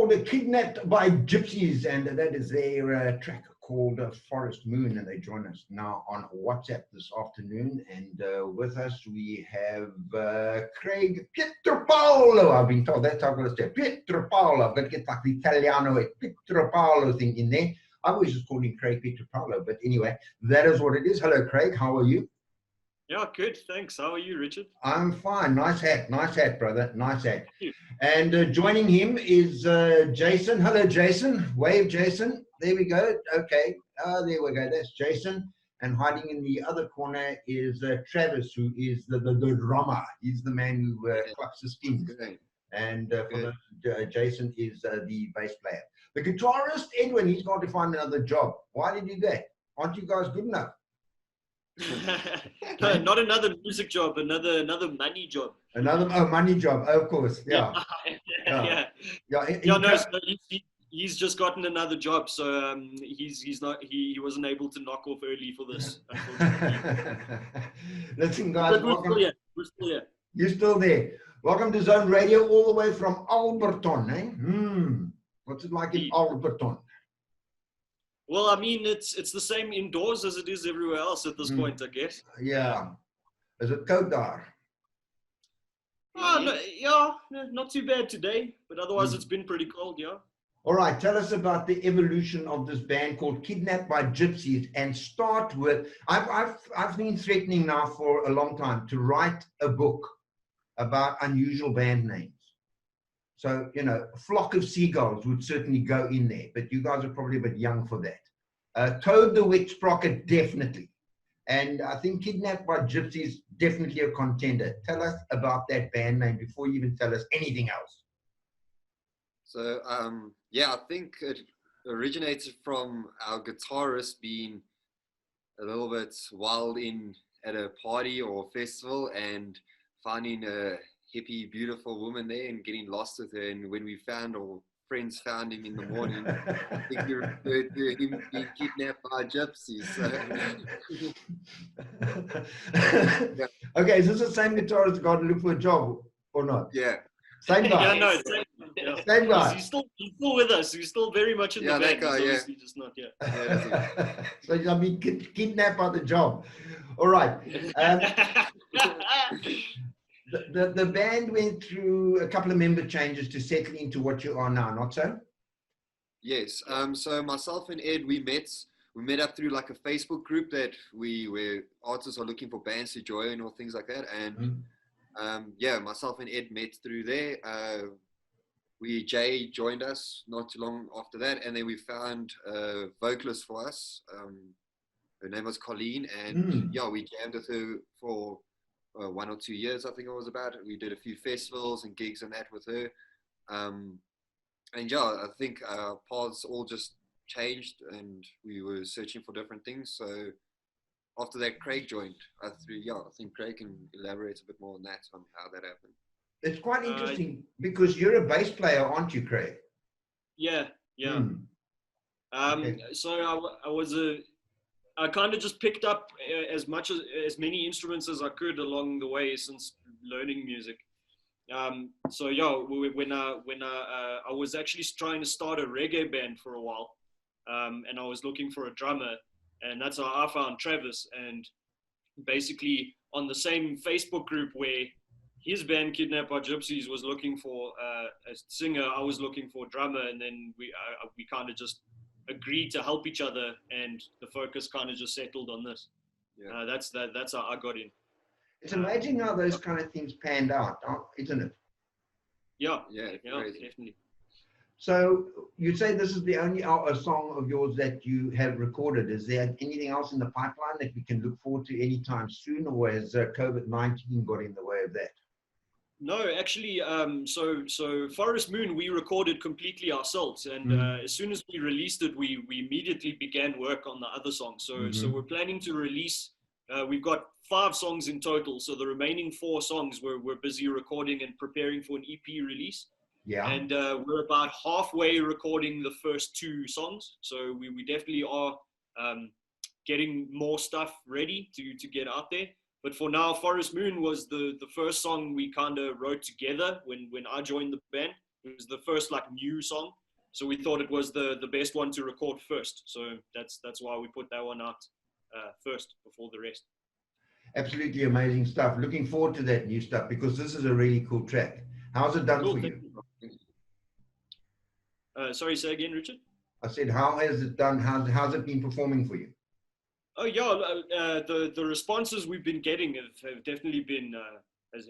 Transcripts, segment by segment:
called Kidnapped by Gypsies, and that is their track called Forest Moon, and they join us now on WhatsApp this afternoon. And with us we have Craig Pietropalo. I've been told that's how I'm going to say Pietropalo. I've got to get like the Italiano Pietropalo thing in there. I always just called him Craig Pietropalo, but anyway, that is what it is. Hello, Craig. How are you? Yeah, good. Thanks. How are you, Richard? I'm fine. Nice hat, brother. Nice hat. And joining him is Jason. Hello, Jason. Wave, Jason. There we go. Okay. There we go. That's Jason. And hiding in the other corner is Travis, who is the drummer. He's the man who clucks the skins. And for those, Jason is the bass player. The guitarist, Edwin, he's got to find another job. Why did you do that? Aren't you guys good enough? No, not another music job, another money job. Another money job, of course. Yeah. So he's just gotten another job, so he wasn't able to knock off early for this, unfortunately. Listen, guys, we're still here. We're still here. You're still there. Welcome to Zone Radio, all the way from Alberton, eh? What's it like in Alberton? Well, I mean, it's the same indoors as it is everywhere else at this point, I guess. Yeah. Is it cold there? Oh, no, yeah, not too bad today, but otherwise it's been pretty cold, yeah. All right, tell us about the evolution of this band called Kidnapped by Gypsies, and start with, I've been threatening now for a long time to write a book about unusual band names. So, you know, a flock of seagulls would certainly go in there, but you guys are probably a bit young for that. Toad the Wet Sprocket, definitely. And I think Kidnapped by Gypsies, definitely a contender. Tell us about that band name before you even tell us anything else. So, yeah, I think it originated from our guitarist being a little bit wild at a party or festival and finding a hippie, beautiful woman there and getting lost with her. And when we found, or friends found him in the morning, I think we referred to him being kidnapped by gypsies. So. Yeah. Okay, is this the same guitarist that got to look for a job or not? Yeah. Same guy. Yeah, no, same guy. He's still with us. He's still very much in the band. That guy, he's obviously just not yet. So I mean, kidnapped by the job. All right. The band went through a couple of member changes to settle into what you are now, not so? Yes. So myself and Ed, we met up through like a Facebook group that where artists are looking for bands to join or things like that. And yeah, myself and Ed met through there. Jay joined us not too long after that, and then we found a vocalist for us. Her name was Colleen, and yeah, we jammed with her for 1 or 2 years, I think it was about. We did a few festivals and gigs and that with her. And yeah, I think our paths all just changed and we were searching for different things. So after that, Craig joined. I think Craig can elaborate a bit more on that, on how that happened. It's quite interesting because you're a bass player, aren't you, Craig? Yeah. Okay. So I kind of just picked up as many instruments as I could along the way since learning music. So yeah, when I was actually trying to start a reggae band for a while, and I was looking for a drummer, and that's how I found Travis. And basically on the same Facebook group where his band Kidnapped by Gypsies was looking for a singer, I was looking for a drummer, and then we kind of just agreed to help each other, and the focus kind of just settled on this. Yeah. That's how I got in. It's amazing how those kind of things panned out, isn't it? Yeah, definitely. So you say this is the only song of yours that you have recorded. Is there anything else in the pipeline that we can look forward to anytime soon, or has COVID-19 got in the way of that? No, actually, so Forest Moon, we recorded completely ourselves. And as soon as we released it, we immediately began work on the other songs. So we're planning to release, we've got 5 songs in total. So the remaining 4 songs we're busy recording and preparing for an EP release. Yeah. And we're about halfway recording the first 2 songs. So we definitely are getting more stuff ready to get out there. But for now, Forest Moon was the first song we kind of wrote together when I joined the band. It was the first like new song, so we thought it was the best one to record first. So that's why we put that one out first before the rest. Absolutely amazing stuff. Looking forward to that new stuff because this is a really cool track. How's it done Cool, for thank you? Sorry, say again, Richard. I said, how has it done? How's it been performing for you? Oh yeah, the responses we've been getting have definitely been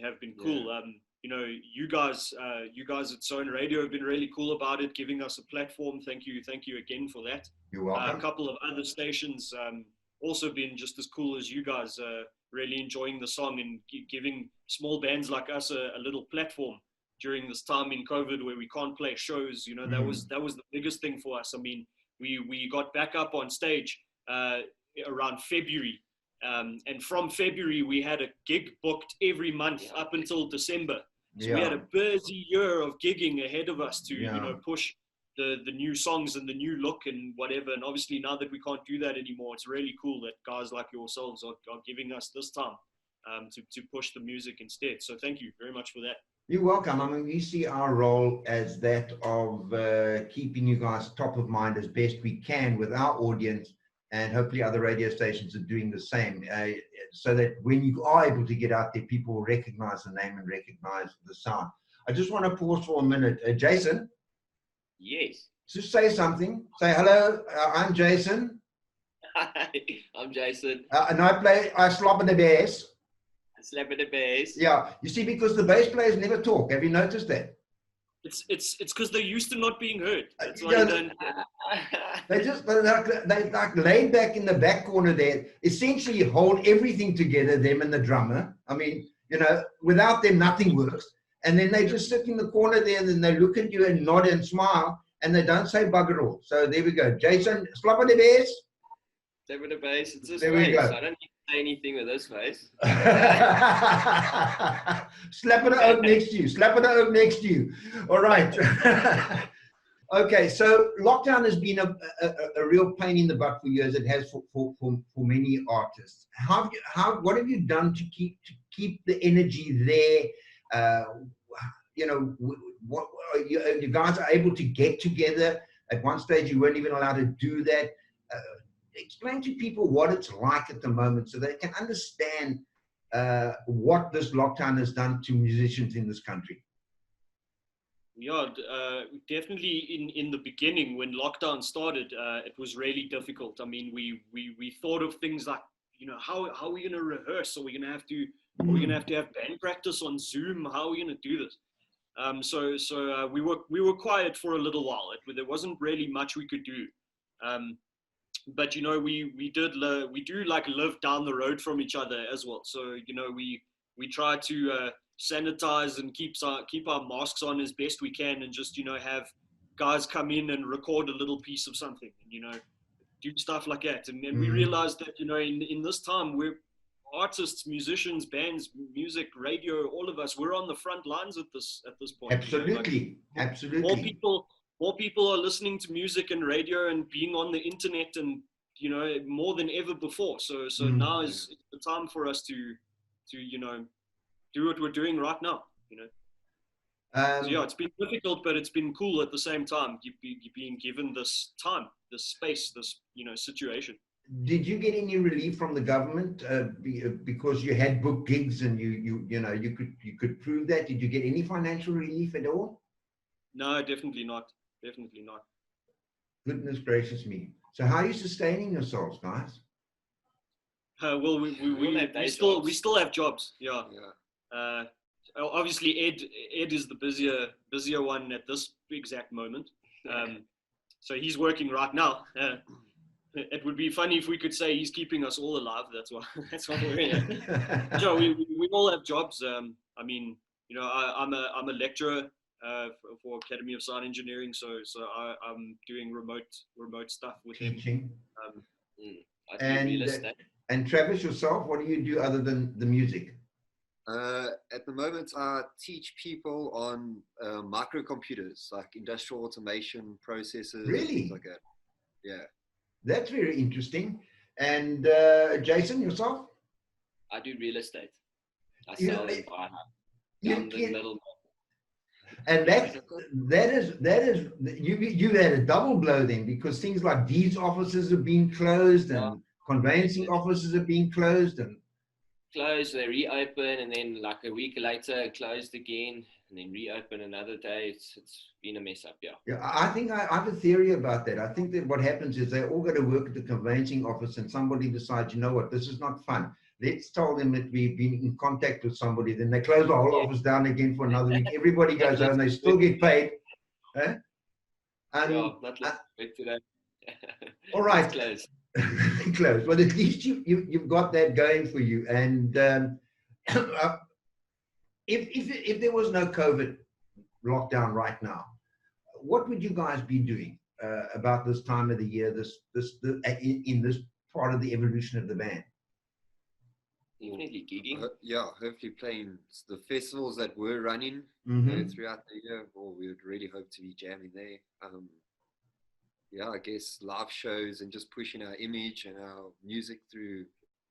have been cool. Yeah. You know, you guys at Zone Radio have been really cool about it, giving us a platform. Thank you again for that. You're welcome. A couple of other stations also been just as cool as you guys, really enjoying the song and giving small bands like us a little platform during this time in COVID where we can't play shows. You know, that was the biggest thing for us. I mean, we got back up on stage around February. And from February, we had a gig booked every month up until December. So we had a busy year of gigging ahead of us to, you know, push the new songs and the new look and whatever. And obviously now that we can't do that anymore, it's really cool that guys like yourselves are giving us this time to push the music instead. So thank you very much for that. You're welcome. I mean, we see our role as that of keeping you guys top of mind as best we can with our audience, and hopefully other radio stations are doing the same, so that when you are able to get out there, people will recognize the name and recognize the sound. I just want to pause for a minute. Jason? Yes. Just say something. Say, hello, I'm Jason. Hi, I'm Jason. And I slop in the bass. Slap in the bass. Yeah, you see, because the bass players never talk. Have you noticed that? It's because they're used to not being heard. That's why Yeah, they don't. They like laid back in the back corner there, essentially hold everything together, them and the drummer. I mean, you know, without them, nothing works. And then they just sit in the corner there and then they look at you and nod and smile and they don't say bugger all. So there we go. Jason, slap on the bass. Slap in the bass. It's this There face. we go. I don't need to say anything with this face. Slap it up next to you. Slap it up next to you. All right. Okay, so lockdown has been a real pain in the butt for you, as it has for many artists. What have you done to keep the energy there? You know, what you guys are able to get together. At one stage, you weren't even allowed to do that. Explain to people what it's like at the moment so they can understand what this lockdown has done to musicians in this country. Yeah, definitely in the beginning when lockdown started, it was really difficult. I mean, we thought of things like, you know, how are we going to rehearse? Are we going to have to have band practice on Zoom? How are we going to do this? So we were quiet for a little while. There wasn't really much we could do. But you know, we do like live down the road from each other as well. So you know, we try to sanitize and keep our masks on as best we can, and just, you know, have guys come in and record a little piece of something, and, you know, do stuff like that. And we realized that, you know, in this time, we're artists, musicians, bands, music, radio, all of us, we're on the front lines at this point. Absolutely, you know, like, absolutely. More people are listening to music and radio and being on the internet, and, you know, more than ever before. So now is the time for us to you know, do what we're doing right now, you know. So yeah, it's been difficult, but it's been cool at the same time. You're being given this time, this space, this, you know, situation. Did you get any relief from the government because you had booked gigs and you know you could prove that? Did you get any financial relief at all? No, definitely not. Definitely not. Goodness gracious me! So how are you sustaining yourselves, guys? Well, we still have jobs. Yeah. Obviously, Ed is the busier one at this exact moment. So he's working right now. It would be funny if we could say he's keeping us all alive. That's why we're here. So we all have jobs. I mean, you know, I'm a lecturer for Academy of Sound Engineering. So I'm doing remote stuff with teaching. Him. And Travis, yourself, what do you do other than the music? At the moment, I teach people on microcomputers, like industrial automation processes. Really? Things like that. Yeah. That's very interesting. And Jason, yourself? I do real estate. I sell and buy. I'm the middleman. And you've had a double blow then, because things like these offices have been closed and conveyancing offices have been closed and closed, they reopen, and then like a week later closed again, and then reopen another day. It's been a mess up. Yeah, I think I have a theory about that. I think that what happens is they all go to work at the conveyancing office and somebody decides, you know what, this is not fun. Let's tell them that we've been in contact with somebody. Then they close the whole office down again for another week. Everybody goes home. They still get paid. Eh? Not like today. All right. It's closed. Close. Well, at least you've got that going for you. And if there was no COVID lockdown right now, what would you guys be doing about this time of the year, in this part of the evolution of the band? Definitely gigging. Hopefully playing the festivals that we're running throughout the year, or we would really hope to be jamming there. I guess live shows and just pushing our image and our music through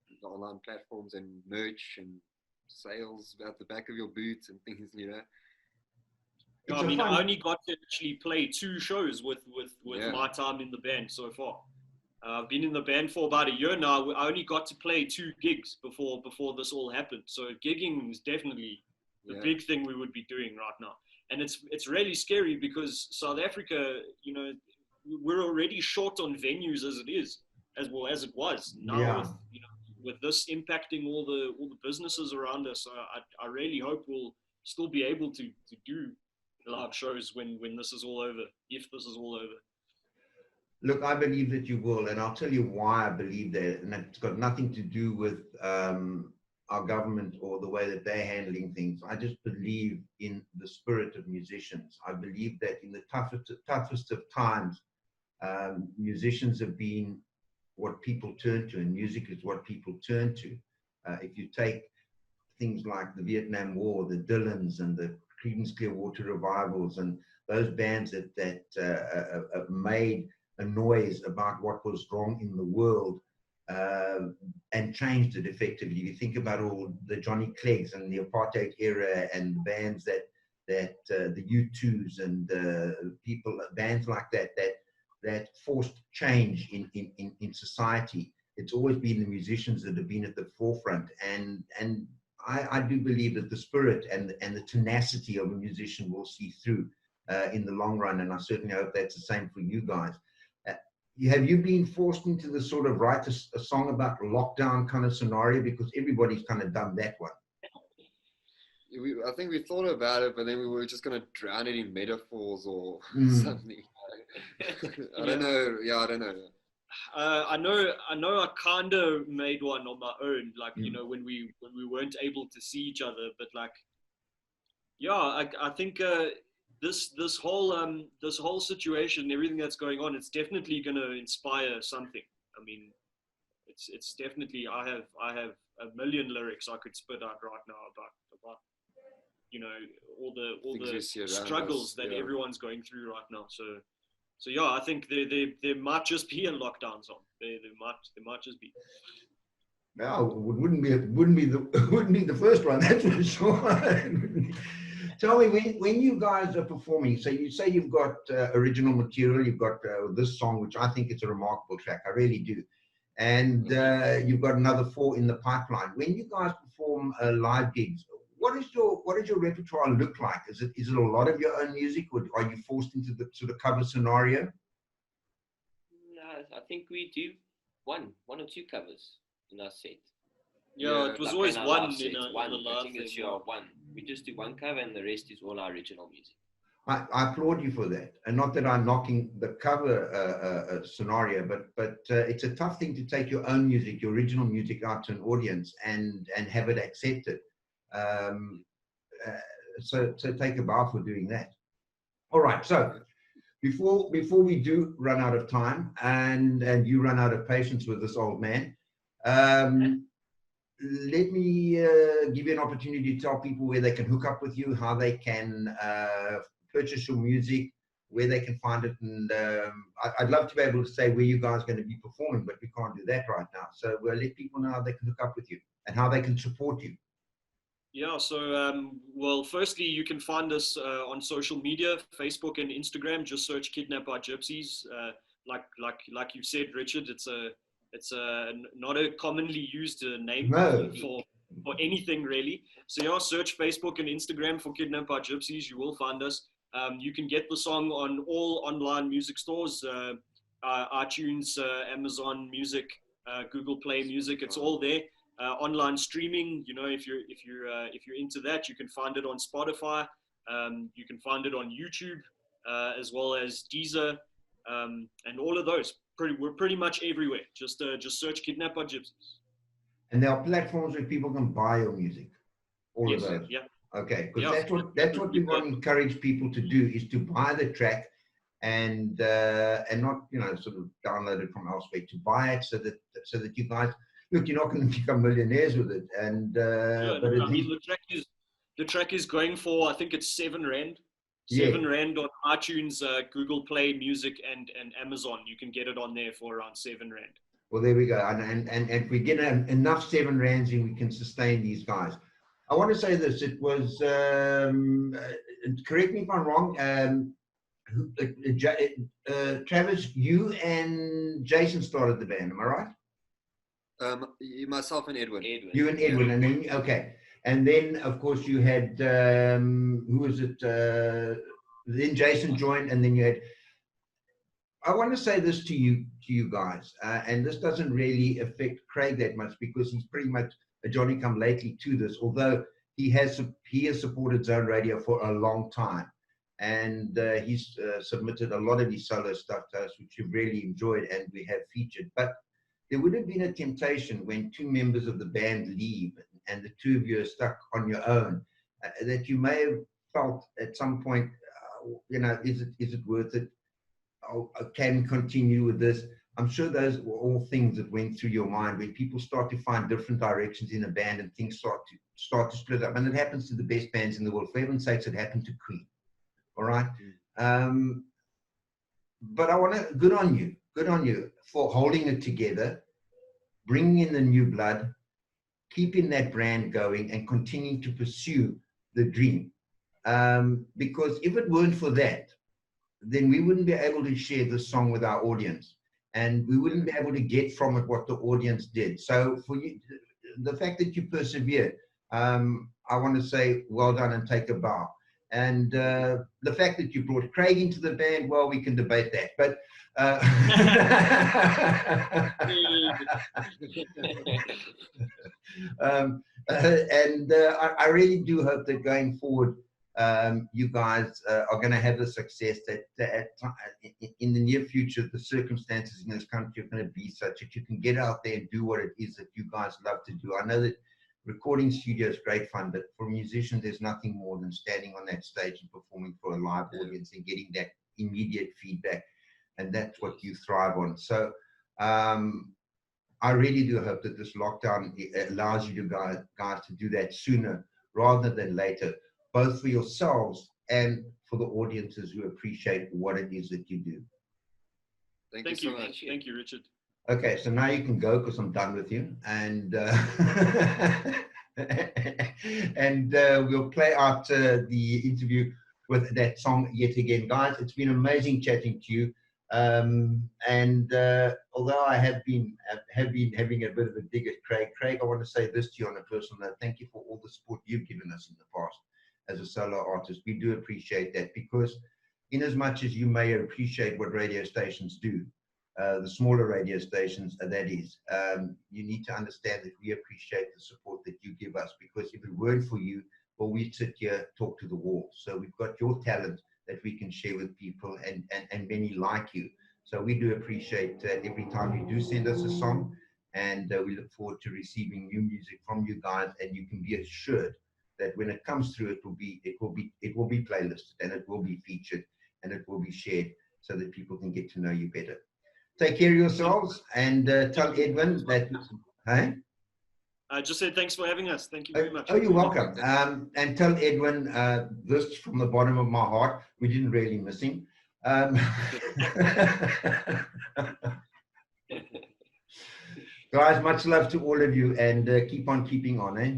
the online platforms and merch and sales at the back of your boots and things, I mean, I only got to actually play 2 shows with my time in the band so far. I've been in the band for about a year now. I only got to play 2 gigs before this all happened. So gigging is definitely the big thing we would be doing right now. And it's really scary because South Africa, we're already short on venues as it is, as well as it was. Now with this impacting all the businesses around us, I really hope we'll still be able to do live shows when this is all over, if this is all over. Look, I believe that you will, and I'll tell you why I believe that, and it's got nothing to do with our government or the way that they're handling things. I just believe in the spirit of musicians. I believe that in the toughest of times, musicians have been what people turn to, and music is what people turn to. If you take things like the Vietnam War, the Dylans and the Creedence Clearwater Revivals, and those bands that made a noise about what was wrong in the world and changed it effectively. You think about all the Johnny Cleggs and the apartheid era and bands that the U2s and bands like that forced change in society. It's always been the musicians that have been at the forefront, and I do believe that the spirit and the tenacity of a musician will see through in the long run, and I certainly hope that's the same for you guys. Have you been forced into the sort of write a song about lockdown kind of scenario? Because everybody's kind of done that one. I think we thought about it, but then we were just going to drown it in metaphors or something. I don't know. Yeah, I don't know. I know I kind of made one on my own, like, when we weren't able to see each other, but like, I think this whole situation, everything that's going on, it's definitely going to inspire something. I mean, it's definitely, I have a million lyrics I could spit out right now about all the struggles that everyone's going through right now. So I think there might just be a lockdown song. There might just be. No, it wouldn't be the first one, that's for sure. Tell me, when you guys are performing, so you say you've got original material, you've got this song, which I think is a remarkable track, I really do, and you've got another 4 in the pipeline. When you guys perform live gigs, what does your repertoire look like? Is it a lot of your own music, or are you forced into the sort of cover scenario? No, I think we do one or 2 covers in our set. Yeah, it was like always one in the I think it's one. We just do 1 cover, and the rest is all our original music. I applaud you for that, and not that I'm knocking the cover scenario, but it's a tough thing to take your own music, your original music, out to an audience and have it accepted. So take a bow for doing that. All right, so before we do run out of time and you run out of patience with this old man, let me give you an opportunity to tell people where they can hook up with you, how they can purchase your music, where they can find it. And I'd love to be able to say where you guys are going to be performing, but we can't do that right now. So we'll let people know how they can hook up with you and how they can support you. Yeah, so well, firstly, you can find us on social media, Facebook and Instagram. Just search "Kidnapped by Gypsies." Like you said, Richard, it's a not a commonly used name No. for anything really. So yeah, search Facebook and Instagram for "Kidnapped by Gypsies." You will find us. You can get the song on all online music stores, iTunes, Amazon Music, Google Play Music. It's all there. Online streaming, if you're into that, you can find it on Spotify. You can find it on YouTube, as well as Deezer, and all of those. We're pretty much everywhere. Just search "Kidnapped by Gypsies." And there are platforms where people can buy your music. All Yes, of those. yeah, Okay, because yeah. that's what we want to encourage people to do, is to buy the track and not sort of download it from elsewhere. To buy it so that you guys look, you're not going to become millionaires with it, and Sure. but at least The track is going for, I think it's £7. yeah. £7 on iTunes, Google Play Music, and Amazon. You can get it on there for around £7. Well, there we go. And if we get enough £7 in, we can sustain these guys. I want to say this. It was, correct me if I'm wrong, Travis, you and Jason started the band, am I right? Myself and Edwin. You and Edwin, and then, okay. And then, of course, you had, who was it? Then Jason joined, and then you had, I want to say this to you guys, and this doesn't really affect Craig that much because he's pretty much a Johnny come lately to this, although he has supported Zone Radio for a long time, and he's submitted a lot of his solo stuff to us, which we've really enjoyed and we have featured. But there would have been a temptation when two members of the band leave and the two of you are stuck on your own, that you may have felt at some point, is it worth it? Can we continue with this? I'm sure those were all things that went through your mind when people start to find different directions in a band and things start to split up. And it happens to the best bands in the world. For heaven's sakes, it happened to Queen. All right. But I want to, good on you for holding it together, bringing in the new blood, keeping that brand going, and continuing to pursue the dream. Because if it weren't for that, then we wouldn't be able to share this song with our audience, and we wouldn't be able to get from it what the audience did. So for you, the fact that you persevered, I want to say well done and take a bow. And the fact that you brought Craig into the band, well, we can debate that. But I really do hope that going forward, you guys are going to have the success that in the near future, the circumstances in this country are going to be such that you can get out there and do what it is that you guys love to do. I know that recording studio is great fun, but for musicians, there's nothing more than standing on that stage and performing for a live audience and getting that immediate feedback. And that's what you thrive on. So I really do hope that this lockdown allows you guys to do that sooner rather than later, both for yourselves and for the audiences who appreciate what it is that you do. Thank you so much. Thank you, Richard. Okay, so now you can go because I'm done with you, and we'll play out the interview with that song yet again. Guys, it's been amazing chatting to you. Although I have been having a bit of a dig at Craig, I want to say this to you on a personal note. Thank you for all the support you've given us in the past as a solo artist. We do appreciate that, because in as much as you may appreciate what radio stations do, the smaller radio stations, that is, you need to understand that we appreciate the support that you give us, because if it weren't for you, well, we'd sit here, talk to the wall. So we've got your talent that we can share with people, and many like you. So we do appreciate every time you do send us a song, and we look forward to receiving new music from you guys. And you can be assured that when it comes through, it will be playlisted, and it will be featured, and it will be shared, so that people can get to know you better. Take care of yourselves, and tell Edwin that. Hey? I just said thanks for having us. Thank you very much. Oh, you're welcome. And tell Edwin this from the bottom of my heart. We didn't really miss him. Guys, much love to all of you, and keep on keeping on, eh?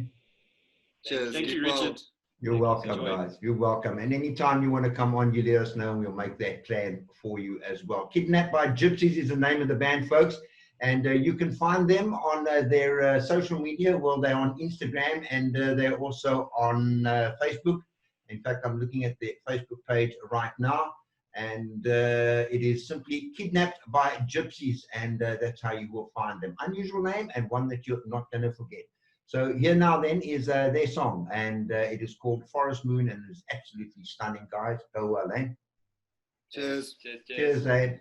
Cheers. Thank Keep you, well. Richard. You're welcome, Enjoy. guys. You're welcome. And anytime you want to come on, you let us know and we'll make that plan for you as well. Kidnapped by Gypsies is the name of the band, folks. And you can find them on their social media. Well, they're on Instagram and they're also on Facebook. In fact, I'm looking at their Facebook page right now. And it is simply Kidnapped by Gypsies. And that's how you will find them. Unusual name and one that you're not going to forget. So here now then is their song, and it is called Forest Moon, and it's absolutely stunning, guys. Go well, eh? Cheers. Cheers. Cheers, eh?